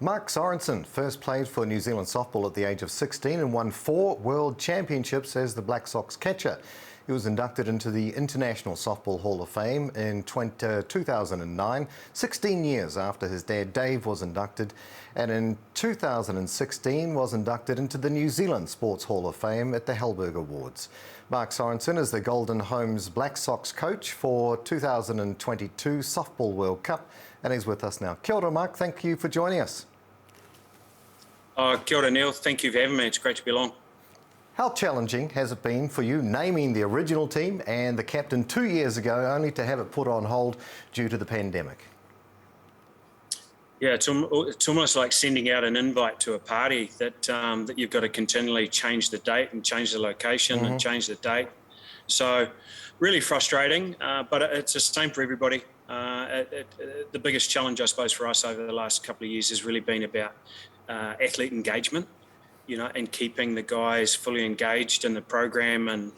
Mark Sorenson first played for New Zealand softball at the age of 16 and won 4 World Championships as the Black Sox catcher. He was inducted into the International Softball Hall of Fame in 2009, 16 years after his dad Dave was inducted, and in 2016 was inducted into the New Zealand Sports Hall of Fame at the Hellberg Awards. Mark Sorenson is the Golden Homes Black Sox coach for 2022 Softball World Cup, and he's with us now. Kia ora, Mark. Thank you for joining us. Kia ora, Neil. Thank you for having me. It's great to be along. How challenging has it been for you naming the original team and the captain 2 years ago, only to have it put on hold due to the pandemic? Yeah, it's almost like sending out an invite to a party that you've got to continually change the date and change the location and change the date. So really frustrating, but it's the same for everybody. The biggest challenge, I suppose, for us over the last couple of years has really been about athlete engagement, and keeping the guys fully engaged in the program, and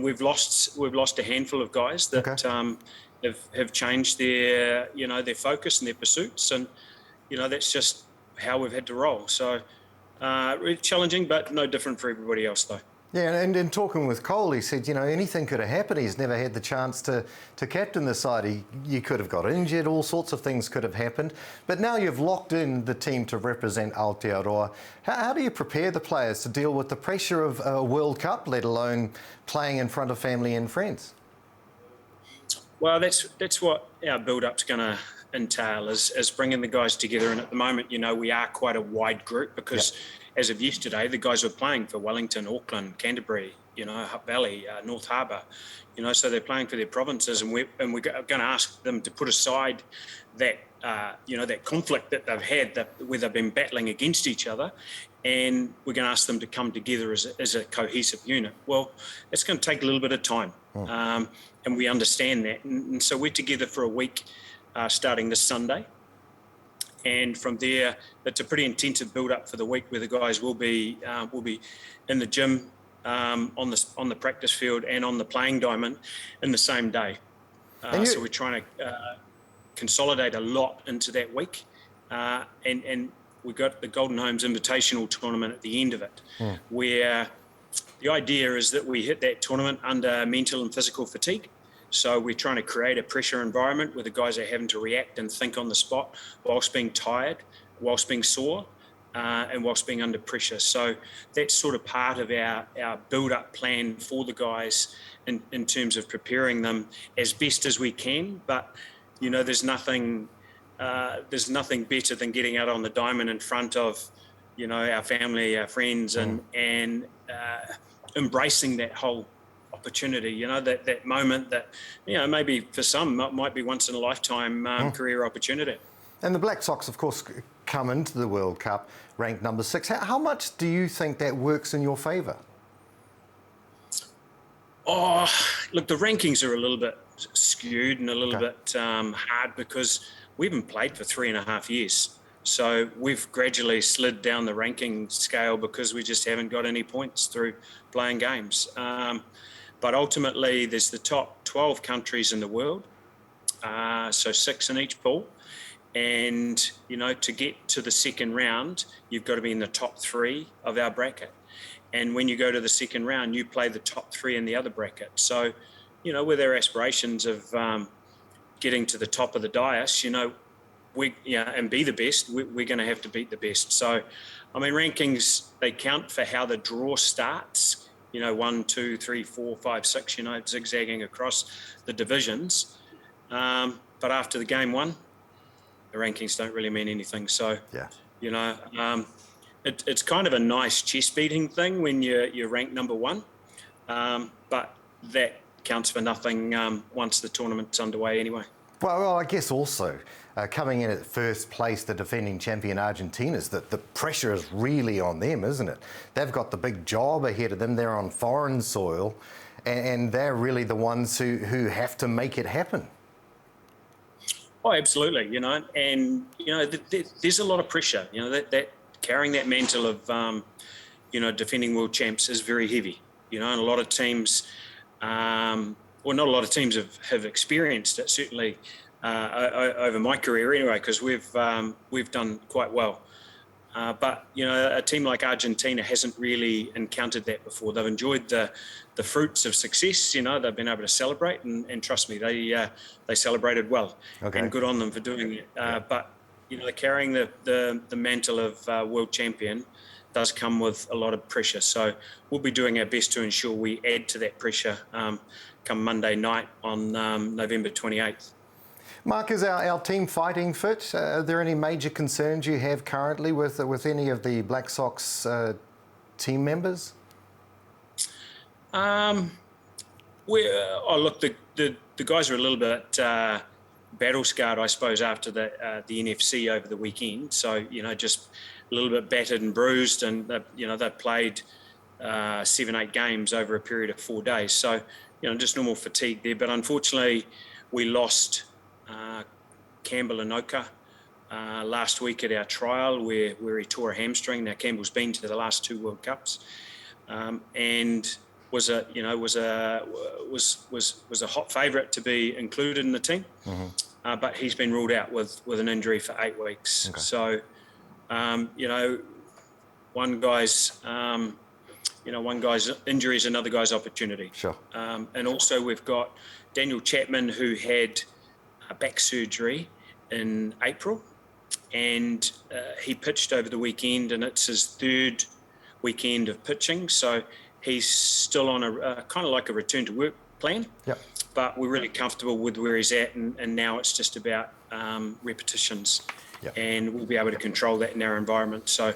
we've lost a handful of guys that have changed their their focus and their pursuits, and that's just how we've had to roll. So really challenging, but no different for everybody else though. Yeah, and in talking with Cole, he said, anything could have happened. He's never had the chance to captain the side. You could have got injured, all sorts of things could have happened. But now you've locked in the team to represent Aotearoa. How do you prepare the players to deal with the pressure of a World Cup, let alone playing in front of family and friends? Well, that's what our build-up's going to entail, is bringing the guys together. And at the moment, we are quite a wide group because as of yesterday, the guys were playing for Wellington, Auckland, Canterbury, Hutt Valley, North Harbour, so they're playing for their provinces, and we're going to ask them to put aside that, that conflict that they've had, where they've been battling against each other, and we're going to ask them to come together as a cohesive unit. Well, it's going to take a little bit of time, and we understand that. And so we're together for a week starting this Sunday. And from there, it's a pretty intensive build-up for the week, where the guys will be in the gym, on the practice field, and on the playing diamond in the same day. So we're trying to consolidate a lot into that week, and we've got the Golden Homes Invitational Tournament at the end of it, where the idea is that we hit that tournament under mental and physical fatigue. So we're trying to create a pressure environment where the guys are having to react and think on the spot whilst being tired, whilst being sore, and whilst being under pressure. So that's sort of part of our build-up plan for the guys in terms of preparing them as best as we can. But, there's nothing better than getting out on the diamond in front of, our family, our friends, and embracing that whole opportunity, that moment that, maybe for some might be once in a lifetime career opportunity. And the Black Sox, of course, come into the World Cup ranked number 6. How much do you think that works in your favour? Oh, look, the rankings are a little bit skewed and a little bit hard because we haven't played for 3.5 years. So we've gradually slid down the ranking scale because we just haven't got any points through playing games. But ultimately, there's the top 12 countries in the world, so 6 in each pool. And, to get to the second round, you've got to be in the top 3 of our bracket. And when you go to the second round, you play the top 3 in the other bracket. So, with our aspirations of getting to the top of the dais, and be the best, we're going to have to beat the best. So, rankings, they count for how the draw starts. 1, 2, 3, 4, 5, 6, zigzagging across the divisions. But after the game 1, the rankings don't really mean anything. So, it's kind of a nice chest beating thing when you're ranked number 1. But that counts for nothing once the tournament's underway anyway. Well, I guess also coming in at first place, the defending champion Argentina's, the pressure is really on them, isn't it? They've got the big job ahead of them. They're on foreign soil, and they're really the ones who have to make it happen. Oh, absolutely. And there's a lot of pressure. That carrying that mantle of defending world champs is very heavy. And a lot of teams. Well, not a lot of teams have experienced it. Certainly, over my career anyway, because we've done quite well. But a team like Argentina hasn't really encountered that before. They've enjoyed the fruits of success. They've been able to celebrate, and trust me, they celebrated well. Okay. And good on them for doing it. But carrying the mantle of world champion does come with a lot of pressure. So we'll be doing our best to ensure we add to that pressure come Monday night on November 28th. Mark, is our team fighting fit? Are there any major concerns you have currently with any of the Black Sox team members? Look, the guys are a little bit battle scarred, I suppose, after the NFC over the weekend. So just a little bit battered and bruised, and they've played 7-8 games over a period of 4 days. So just normal fatigue there. But unfortunately, we lost Campbell Anoka last week at our trial where he tore a hamstring. Now Campbell's been to the last 2 World Cups and was a hot favourite to be included in the team, but he's been ruled out with an injury for 8 weeks. Okay. So one guy's injury is another guy's opportunity. Sure. And also we've got Daniel Chapman, who had back surgery in April, and he pitched over the weekend, and it's his 3rd weekend of pitching, so he's still on a kind of like a return to work plan. Yep. But we're really comfortable with where he's at, and now it's just about repetitions. Yep. And we'll be able to control that in our environment. So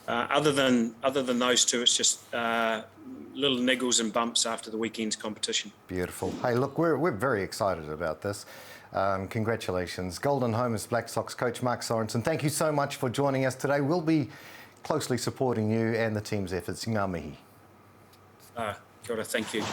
other than those two, it's just little niggles and bumps after the weekend's competition. Beautiful. Hey, look, we're very excited about this. Congratulations. Golden Homers Black Sox coach Mark Sorenson, thank you so much for joining us today. We'll be closely supporting you and the team's efforts. Ngā mihi. Kia ora, thank you.